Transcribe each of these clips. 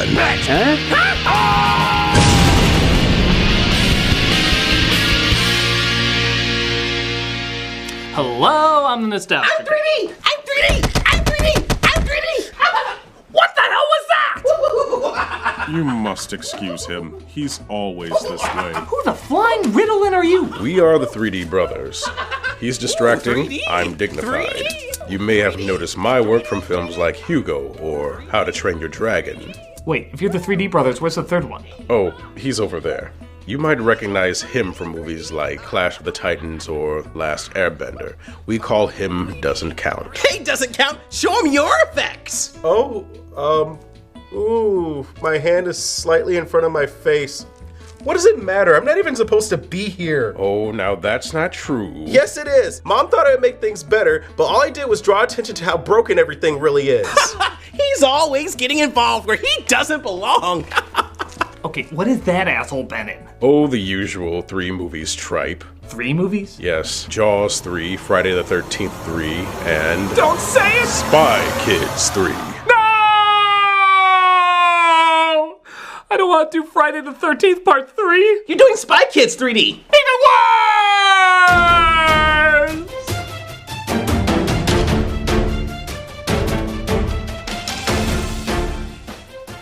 done. Hello, I'm the Nostalgia. I'm 3D! I'm 3D! I'm 3D! I'm 3D! What the hell was that? You must excuse him. He's always this way. Who the flying Ritalin are you? We are the 3D brothers. He's distracting, 3D? I'm dignified. 3D? You may have noticed my work from films like Hugo or How to Train Your Dragon. Wait, if you're the 3D brothers, where's the third one? Oh, he's over there. You might recognize him from movies like Clash of the Titans or Last Airbender. We call him Doesn't Count. Hey, doesn't count. Show him your effects. Ooh, my hand is slightly in front of my face. What does it matter? I'm not even supposed to be here. Oh, now that's not true. Yes, it is. Mom thought I'd make things better, but all I did was draw attention to how broken everything really is. He's always getting involved where he doesn't belong. Okay, what has that asshole been in? Oh, the usual 3 movies tripe. 3 movies? Yes, Jaws 3, Friday the 13th 3, and... Don't say it! Spy Kids 3. No! I don't want to do Friday the 13th Part 3. You're doing Spy Kids 3D. Even worse!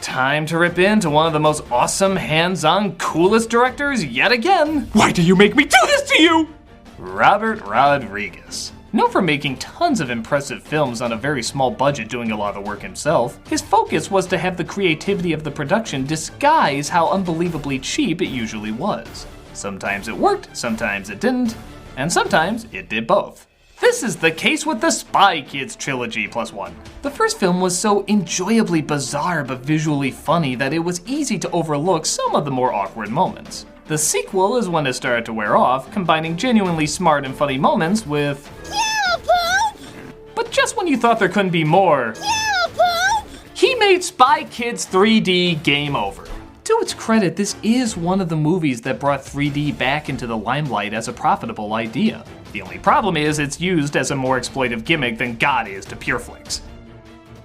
Time to rip into one of the most awesome, hands-on, coolest directors yet again. Why do you make me do this to you? Robert Rodriguez. Known for making tons of impressive films on a very small budget doing a lot of the work himself, his focus was to have the creativity of the production disguise how unbelievably cheap it usually was. Sometimes it worked, sometimes it didn't, and sometimes it did both. This is the case with the Spy Kids trilogy +1. The first film was so enjoyably bizarre but visually funny that it was easy to overlook some of the more awkward moments. The sequel is when it started to wear off, combining genuinely smart and funny moments with... Yeah, Poop! But just when you thought there couldn't be more... Yeah, Poop! He made Spy Kids 3D game over. To its credit, this is one of the movies that brought 3D back into the limelight as a profitable idea. The only problem is it's used as a more exploitive gimmick than God is to pure flicks.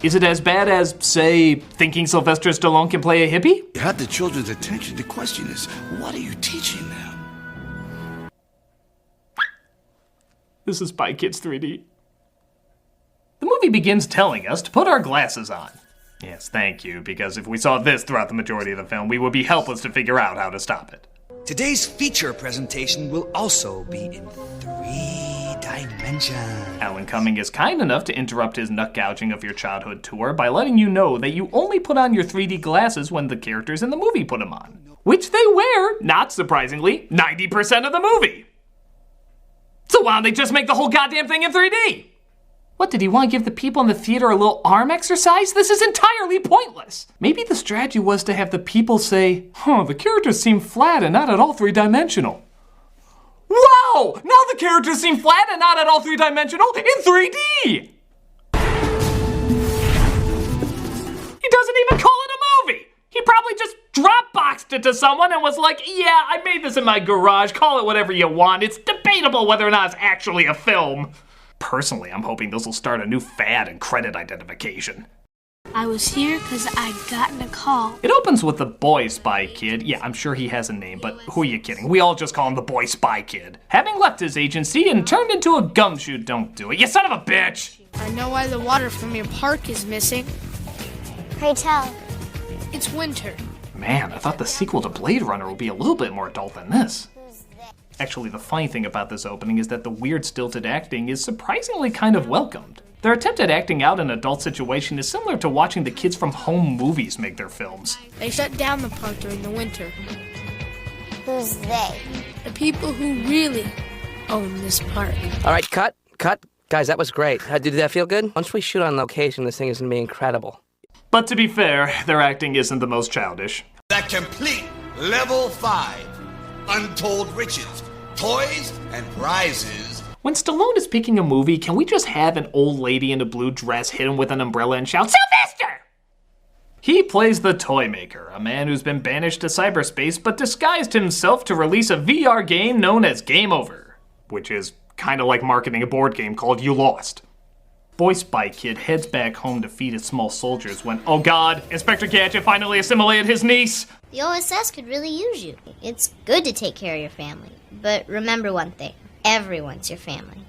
Is it as bad as, say, thinking Sylvester Stallone can play a hippie? You had the children's attention. The question is, what are you teaching them? This is Spy Kids 3D. The movie begins telling us to put our glasses on. Yes, thank you, because if we saw this throughout the majority of the film, we would be helpless to figure out how to stop it. Today's feature presentation will also be in 3 dimensions. Alan Cumming is kind enough to interrupt his nut gouging of your childhood tour by letting you know that you only put on your 3D glasses when the characters in the movie put them on. Which they wear, not surprisingly, 90% of the movie. So why don't they just make the whole goddamn thing in 3D? What, did he want to give the people in the theater a little arm exercise? This is entirely pointless. Maybe the strategy was to have the people say, the characters seem flat and not at all 3-dimensional. Wow! Now the characters seem flat and not at all 3-dimensional in 3D! He doesn't even call it a movie! He probably just Dropboxed it to someone and was like, yeah, I made this in my garage, call it whatever you want. It's debatable whether or not it's actually a film. Personally, I'm hoping this will start a new fad in credit identification. I was here because I'd gotten a call. It opens with the boy spy kid. Yeah, I'm sure he has a name, but who are you kidding? We all just call him the boy spy kid. Having left his agency and turned into a gumshoe. Don't do it, you son of a bitch! I know why the water from your park is missing. Pray tell. It's winter. Man, I thought the sequel to Blade Runner would be a little bit more adult than this. Actually, the funny thing about this opening is that the weird stilted acting is surprisingly kind of welcomed. Their attempt at acting out an adult situation is similar to watching the kids from home movies make their films. They shut down the park during the winter. Who's they? The people who really own this park. All right, cut. Guys, that was great. Did that feel good? Once we shoot on location, this thing is going to be incredible. But to be fair, their acting isn't the most childish. The complete Level 5. Untold riches, toys, and prizes. When Stallone is picking a movie, can we just have an old lady in a blue dress hit him with an umbrella and shout, Sylvester! He plays the Toy Maker, a man who's been banished to cyberspace but disguised himself to release a VR game known as Game Over, which is kind of like marketing a board game called You Lost. Boy Spy Kid heads back home to feed his small soldiers when, oh god, Inspector Gadget finally assimilated his niece! The OSS could really use you. It's good to take care of your family. But remember one thing. Everyone's your family.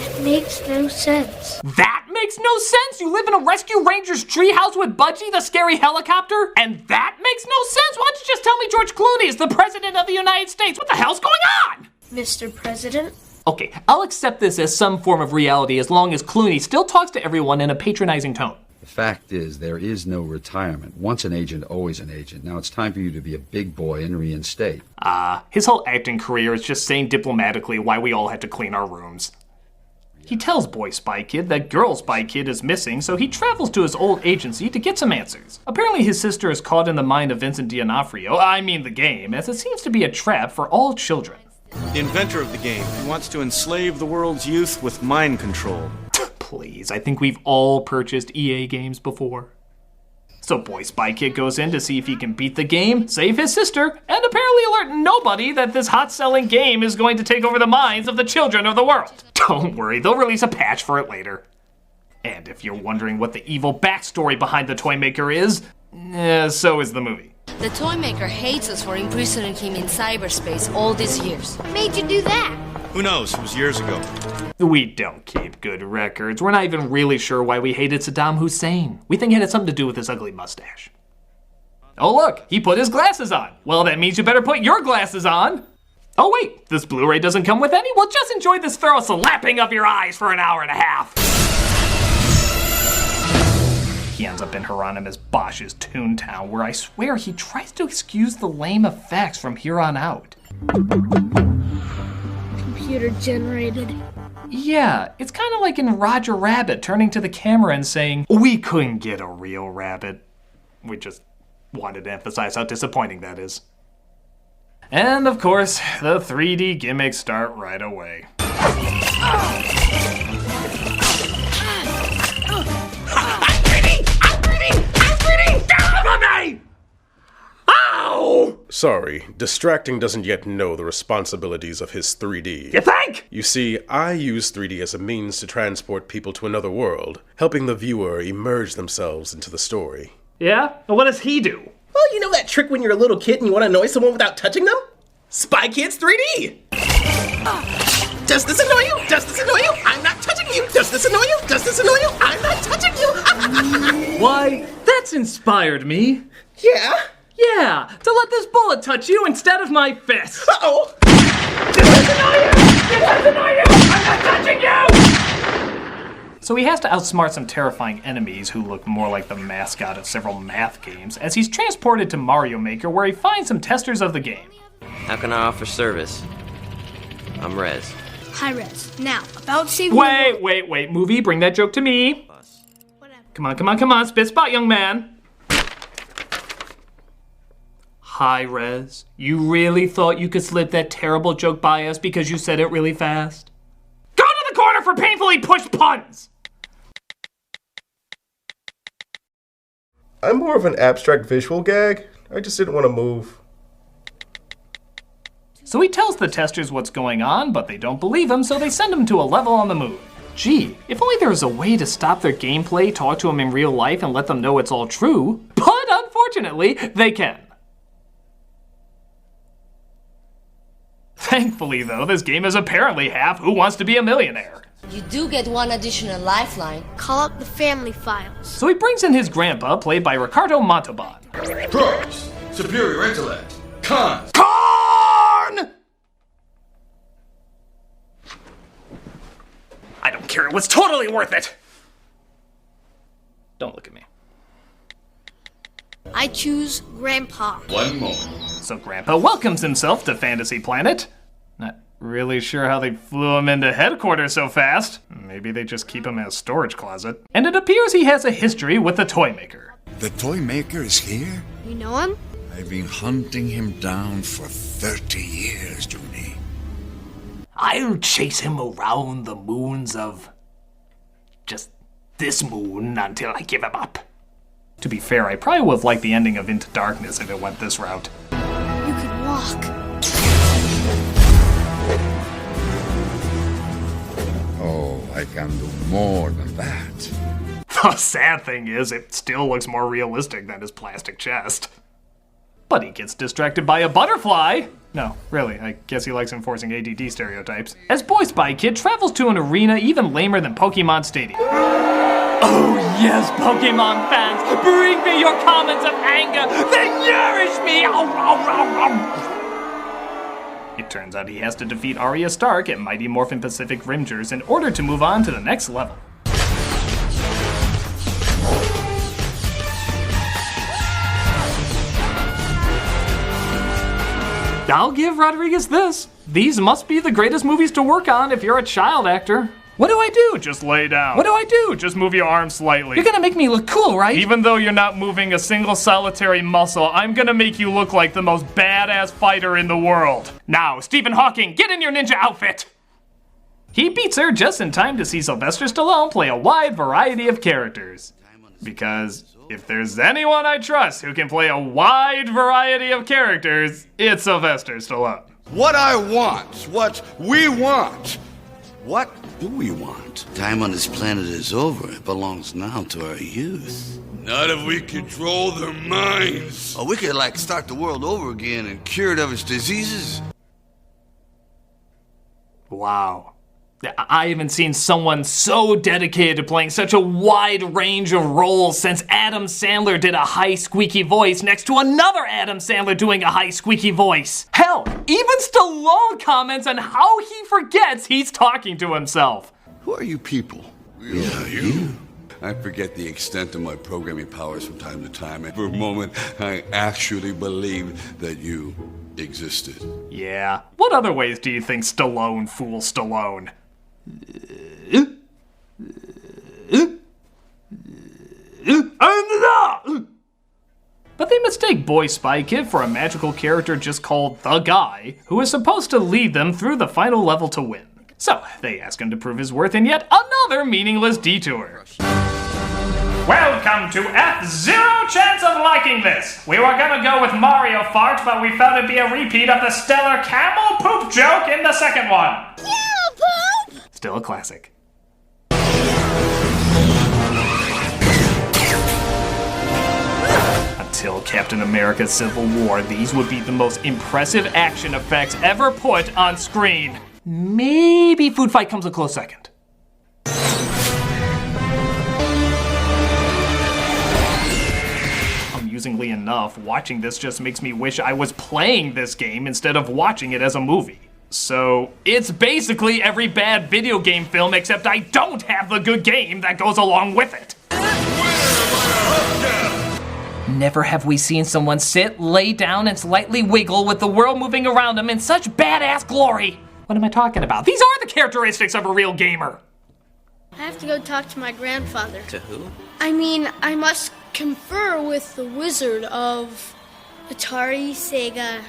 That makes no sense. That makes no sense? You live in a Rescue Rangers treehouse with Budgie, the scary helicopter? And that makes no sense? Why don't you just tell me George Clooney is the President of the United States? What the hell's going on? Mr. President? Okay, I'll accept this as some form of reality as long as Clooney still talks to everyone in a patronizing tone. The fact is, there is no retirement. Once an agent, always an agent. Now it's time for you to be a big boy and reinstate. His whole acting career is just saying diplomatically why we all had to clean our rooms. He tells Boy Spy Kid that Girl Spy Kid is missing, so he travels to his old agency to get some answers. Apparently his sister is caught in the mind of Vincent D'Onofrio, I mean the game, as it seems to be a trap for all children. The inventor of the game wants to enslave the world's youth with mind control. Please, I think we've all purchased EA games before. So Boy Spy Kid goes in to see if he can beat the game, save his sister, and apparently alert nobody that this hot-selling game is going to take over the minds of the children of the world. Don't worry, they'll release a patch for it later. And if you're wondering what the evil backstory behind the toy maker is, so is the movie. The toy maker hates us for imprisoning him in cyberspace all these years. What made you do that? Who knows? It was years ago. We don't keep good records. We're not even really sure why we hated Saddam Hussein. We think it had something to do with his ugly mustache. Oh look, he put his glasses on. Well, that means you better put your glasses on. Oh wait, this Blu-ray doesn't come with any? Well, just enjoy this thorough slapping of your eyes for an hour and a half. He ends up in Hieronymus Bosch's Toontown, where I swear he tries to excuse the lame effects from here on out. Computer generated. Yeah, it's kind of like in Roger Rabbit turning to the camera and saying, "We couldn't get a real rabbit." We just wanted to emphasize how disappointing that is. And of course, the 3D gimmicks start right away. Ow! Sorry, distracting doesn't yet know the responsibilities of his 3D. You think? You see, I use 3D as a means to transport people to another world, helping the viewer immerse themselves into the story. Yeah? Well, what does he do? Well, you know that trick when you're a little kid and you want to annoy someone without touching them? Spy Kids 3D! Does this annoy you? Does this annoy you? I'm not touching you! Does this annoy you? Does this annoy you? I'm not touching you! Why, that's inspired me. Yeah? Yeah, to let this bullet touch you instead of my fist. Uh-oh! Does this annoy you? Does this annoy you? I'm not touching you! So he has to outsmart some terrifying enemies who look more like the mascot of several math games as he's transported to Mario Maker where he finds some testers of the game. How can I offer service? I'm Rez. Hi, Rez. Now, about saving Wait, movie, bring that joke to me. Come on, spit spot, young man. Hi, Rez. You really thought you could slip that terrible joke by us because you said it really fast? Go to the corner for painfully pushed puns! I'm more of an abstract visual gag. I just didn't want to move. So he tells the testers what's going on, but they don't believe him, so they send him to a level on the moon. Gee, if only there was a way to stop their gameplay, talk to him in real life, and let them know it's all true. But unfortunately, they can. Thankfully, though, this game is apparently half Who Wants to Be a Millionaire. You do get one additional lifeline. Call up the family files. So he brings in his grandpa, played by Ricardo Montalban. Pros, superior intellect. Cons. Corn! I don't care, it was totally worth it! Don't look at me. I choose Grandpa. One moment. So Grandpa welcomes himself to Fantasy Planet. Not really sure how they flew him into headquarters so fast. Maybe they just keep him in a storage closet. And it appears he has a history with the toy maker. The toy maker is here? You know him? I've been hunting him down for 30 years, Junie. I'll chase him around the moons of just this moon until I give him up. To be fair, I probably would have liked the ending of Into Darkness if it went this route. You could walk. Oh, can do more than that. The sad thing is, it still looks more realistic than his plastic chest. But he gets distracted by a butterfly. No, really, I guess he likes enforcing ADD stereotypes. As Boy Spy Kid travels to an arena even lamer than Pokemon Stadium. Oh yes, Pokemon fans, bring me your comments of anger, they nourish me! It turns out he has to defeat Arya Stark at Mighty Morphin Pacific Rimgers in order to move on to the next level. I'll give Rodriguez this. These must be the greatest movies to work on if you're a child actor. What do I do? Just lay down. What do I do? Just move your arm slightly. You're gonna make me look cool, right? Even though you're not moving a single solitary muscle, I'm gonna make you look like the most badass fighter in the world. Now, Stephen Hawking, get in your ninja outfit! He beats her just in time to see Sylvester Stallone play a wide variety of characters. Because if there's anyone I trust who can play a wide variety of characters, it's Sylvester Stallone. What I want, what we want. What do we want? Time on this planet is over. It belongs now to our youth. Not if we control their minds. Or we could, like, start the world over again and cure it of its diseases. Wow. I haven't seen someone so dedicated to playing such a wide range of roles since Adam Sandler did a high squeaky voice next to another Adam Sandler doing a high squeaky voice. Hell, even Stallone comments on how he forgets he's talking to himself. Who are you people? Yeah, you. I forget the extent of my programming powers from time to time, and for a moment, I actually believed that you existed. Yeah. What other ways do you think Stallone fools Stallone? But they mistake Boy Spy Kid for a magical character just called The Guy, who is supposed to lead them through the final level to win. So, they ask him to prove his worth in yet another meaningless detour. Welcome to F Zero Chance of Liking This! We were gonna go with Mario Fart, but we felt it'd be a repeat of the stellar camel poop joke in the second one. Camel poop! Still a classic. Until Captain America Civil War, these would be the most impressive action effects ever put on screen. Maybe Food Fight comes a close second. Amusingly enough, watching this just makes me wish I was playing this game instead of watching it as a movie. So, it's basically every bad video game film except I don't have the good game that goes along with it. Never have we seen someone sit, lay down, and slightly wiggle with the world moving around them in such badass glory. What am I talking about? These are the characteristics of a real gamer. I have to go talk to my grandfather. To who? I mean, I must confer with the wizard of Atari, Sega,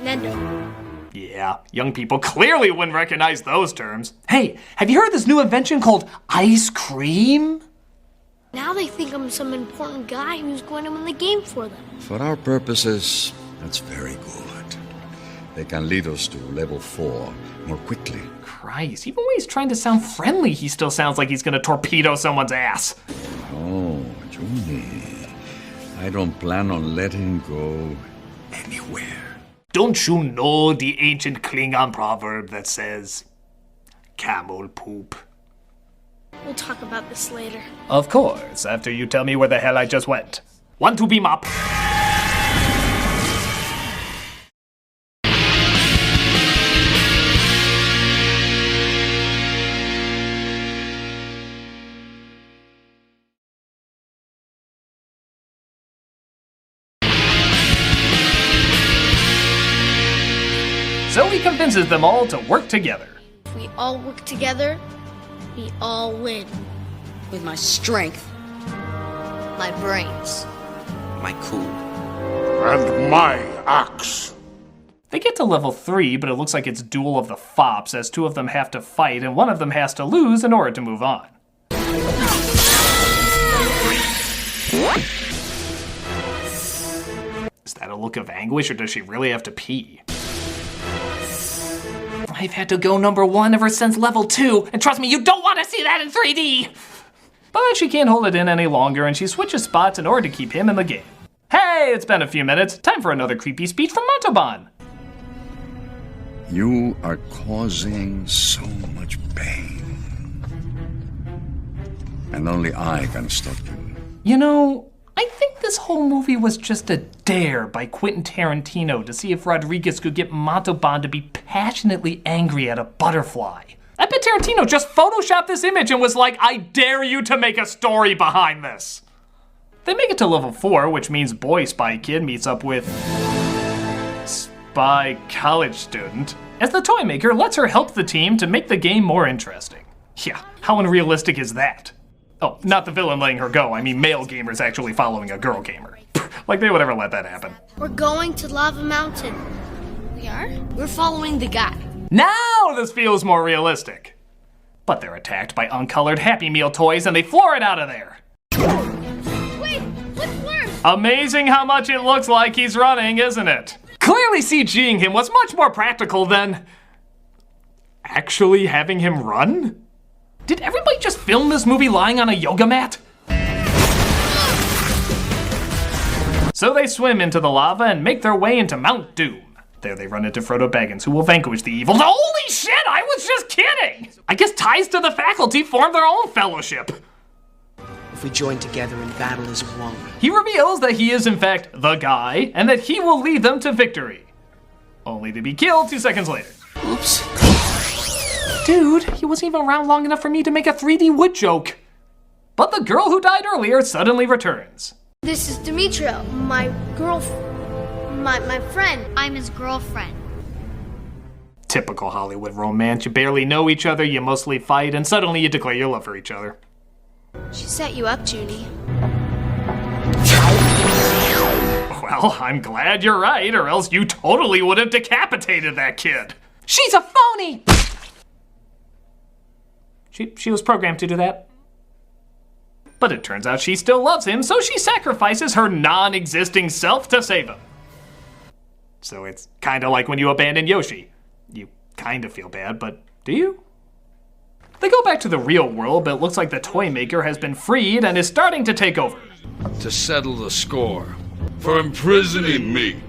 Nintendo. Yeah, young people clearly wouldn't recognize those terms. Hey, have you heard this new invention called ice cream? Now they think I'm some important guy who's going to win the game for them. For our purposes, that's very good. They can lead us to level 4 more quickly. Christ, even when he's trying to sound friendly, he still sounds like he's gonna torpedo someone's ass. Oh, Junie, I don't plan on letting go anywhere. Don't you know the ancient Klingon proverb that says, camel poop? We'll talk about this later. Of course, after you tell me where the hell I just went. Want to beam up? So he convinces them all to work together. If we all work together, we all win. With my strength. My brains. My cool. And my axe. They get to level 3, but it looks like it's Duel of the Fops, as 2 of them have to fight and 1 of them has to lose in order to move on. Is that a look of anguish, or does she really have to pee? I've had to go #1 ever since level 2, and trust me, you don't want to see that in 3D! But she can't hold it in any longer, and she switches spots in order to keep him in the game. Hey, it's been a few minutes. Time for another creepy speech from Montalban. You are causing so much pain. And only I can stop you. You know, I think this whole movie was just a dare by Quentin Tarantino to see if Rodriguez could get Montalban to be passionately angry at a butterfly. I bet Tarantino just photoshopped this image and was like, I dare you to make a story behind this. They make it to level 4, which means boy spy kid meets up with spy college student, as the toy maker lets her help the team to make the game more interesting. Yeah, how unrealistic is that? Oh, not the villain letting her go, I mean male gamers actually following a girl gamer. Like they would ever let that happen. We're going to Lava Mountain. We are? We're following the guy. Now this feels more realistic. But they're attacked by uncolored Happy Meal toys and they floor it out of there. Wait, what's worse? Amazing how much it looks like he's running, isn't it? Clearly CGing him was much more practical than actually having him run? Did everybody just film this movie lying on a yoga mat? So they swim into the lava and make their way into Mount Doom. There they run into Frodo Baggins, who will vanquish the evil. Holy shit, I was just kidding! I guess ties to the faculty form their own fellowship. If we join together in battle as one. He reveals that he is in fact the guy, and that he will lead them to victory. Only to be killed 2 seconds later. Oops. Dude, he wasn't even around long enough for me to make a 3D wood joke. But the girl who died earlier suddenly returns. This is Demetria, my girlfriend. My friend. I'm his girlfriend. Typical Hollywood romance. You barely know each other, you mostly fight, and suddenly you declare your love for each other. She set you up, Junie. Well, I'm glad you're right, or else you totally would have decapitated that kid. She's a phony! She was programmed to do that. But it turns out she still loves him, so she sacrifices her non-existing self to save him. So it's kind of like when you abandon Yoshi. You kind of feel bad, but do you? They go back to the real world, but it looks like the toy maker has been freed and is starting to take over. To settle the score for imprisoning me.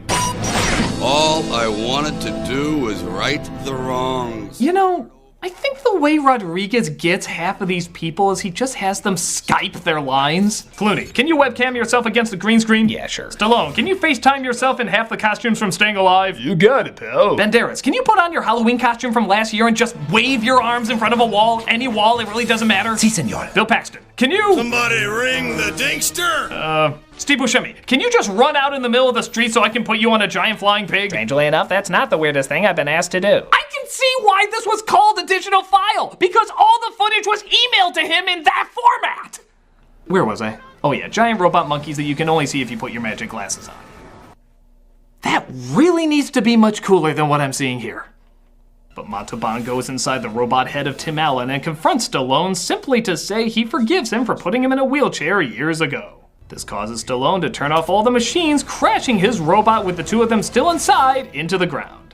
All I wanted to do was right the wrongs. You know, I think the way Rodriguez gets half of these people is he just has them Skype their lines. Clooney, can you webcam yourself against the green screen? Yeah, sure. Stallone, can you FaceTime yourself in half the costumes from Staying Alive? You got it, pal. Banderas, can you put on your Halloween costume from last year and just wave your arms in front of a wall? Any wall, it really doesn't matter. Si, senor. Bill Paxton, can you... Somebody ring the Dinkster! Steve Buscemi, can you just run out in the middle of the street so I can put you on a giant flying pig? Strangely enough, that's not the weirdest thing I've been asked to do. I can see why this was called a digital file, because all the footage was emailed to him in that format! Where was I? Oh yeah, giant robot monkeys that you can only see if you put your magic glasses on. That really needs to be much cooler than what I'm seeing here. But Montalban goes inside the robot head of Tim Allen and confronts Stallone simply to say he forgives him for putting him in a wheelchair years ago. This causes Stallone to turn off all the machines, crashing his robot with the two of them still inside into the ground.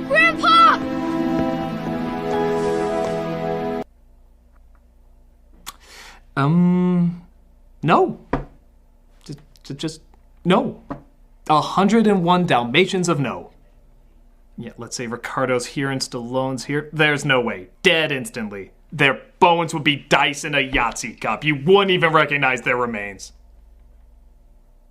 Grandpa! No. Just no. 101 Dalmatians of no. Yeah, let's say Ricardo's here and Stallone's here. There's no way. Dead instantly. Their bones would be dice in a Yahtzee cup. You wouldn't even recognize their remains.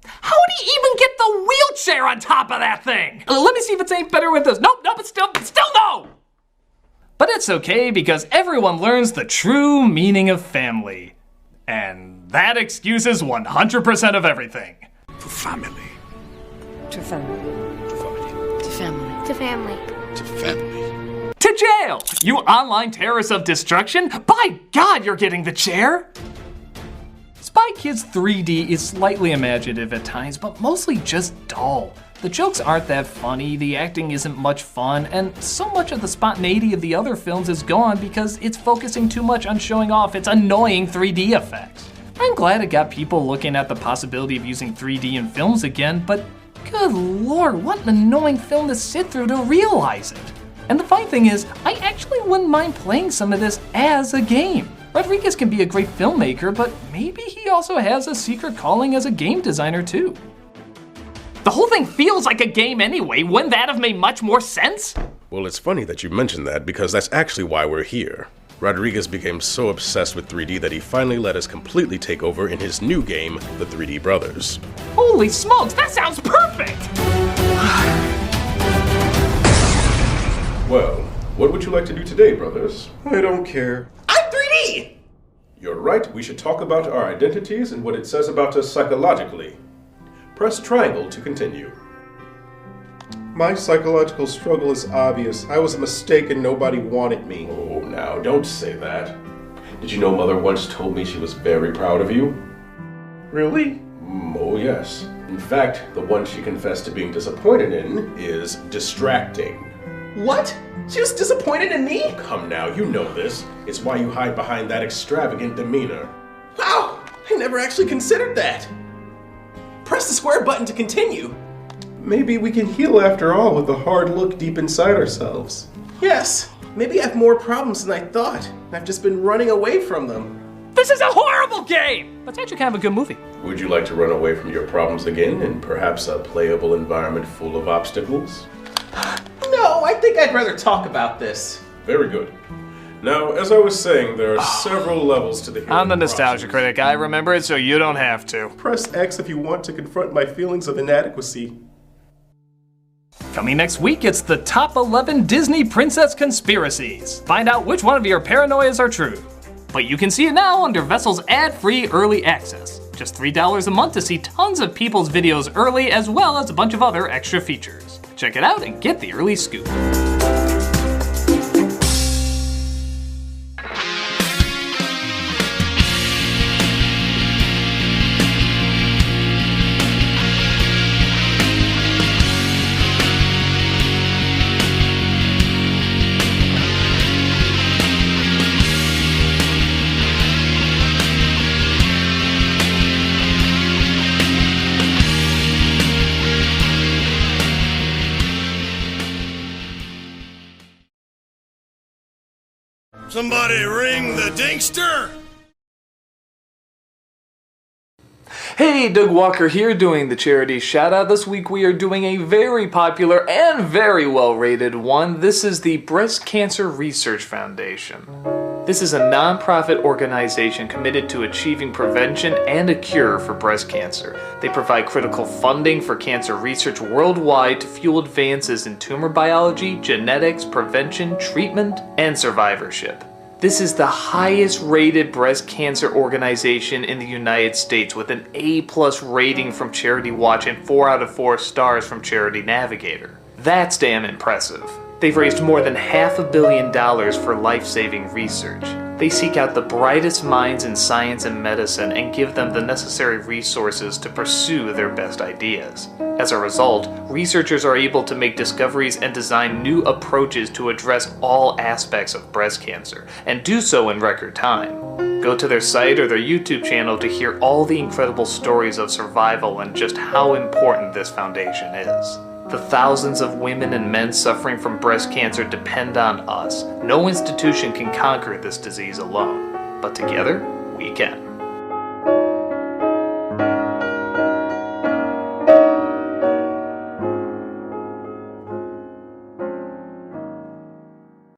How would he even get the wheelchair on top of that thing? Let me see if it's any better with this. Nope, but still no! But it's okay because everyone learns the true meaning of family. And that excuses 100% of everything. To family. To family. To family. To family. To family. To family. To jail! You online terrorists of destruction! By God, you're getting the chair! Spy Kids 3D is slightly imaginative at times, but mostly just dull. The jokes aren't that funny, the acting isn't much fun, and so much of the spontaneity of the other films is gone because it's focusing too much on showing off its annoying 3D effects. I'm glad it got people looking at the possibility of using 3D in films again, but Good lord, what an annoying film to sit through to realize it. And the funny thing is, I actually wouldn't mind playing some of this as a game. Rodriguez can be a great filmmaker, but maybe he also has a secret calling as a game designer too. The whole thing feels like a game anyway. Wouldn't that have made much more sense? Well, it's funny that you mentioned that because that's actually why we're here. Rodriguez became so obsessed with 3D that he finally let us completely take over in his new game, The 3D Brothers. Holy smokes, that sounds perfect! Well, what would you like to do today, brothers? I don't care. I'm 3D! You're right, we should talk about our identities and what it says about us psychologically. Press triangle to continue. My psychological struggle is obvious. I was a mistake and nobody wanted me. Oh, now, don't say that. Did you know Mother once told me she was very proud of you? Really? Oh, yes. In fact, the one she confessed to being disappointed in is distracting. What? She was disappointed in me? Come now, you know this. It's why you hide behind that extravagant demeanor. Wow! I never actually considered that. Press the square button to continue. Maybe we can heal after all with a hard look deep inside ourselves. Yes, maybe I have more problems than I thought. I've just been running away from them. This is a horrible game! But it's actually kind of a good movie. Would you like to run away from your problems again in perhaps a playable environment full of obstacles? No, I think I'd rather talk about this. Very good. Now, as I was saying, there are several levels to the healing I'm the nostalgia critic. I remember it so you don't have to. Press X if you want to confront my feelings of inadequacy. Coming next week, it's the top 11 Disney princess conspiracies. Find out which one of your paranoias are true. But you can see it now under Vessel's ad-free early access. Just $3 a month to see tons of people's videos early, as well as a bunch of other extra features. Check it out and get the early scoop. Somebody ring the Dingster! Hey, Doug Walker here doing the charity shout-out. This week we are doing a very popular and very well-rated one. This is the Breast Cancer Research Foundation. This is a non-profit organization committed to achieving prevention and a cure for breast cancer. They provide critical funding for cancer research worldwide to fuel advances in tumor biology, genetics, prevention, treatment, and survivorship. This is the highest rated breast cancer organization in the United States with an A+ rating from Charity Watch and 4 out of 4 stars from Charity Navigator. That's damn impressive. They've raised more than $500 million for life-saving research. They seek out the brightest minds in science and medicine and give them the necessary resources to pursue their best ideas. As a result, researchers are able to make discoveries and design new approaches to address all aspects of breast cancer, and do so in record time. Go to their site or their YouTube channel to hear all the incredible stories of survival and just how important this foundation is. The thousands of women and men suffering from breast cancer depend on us. No institution can conquer this disease alone, but together, we can.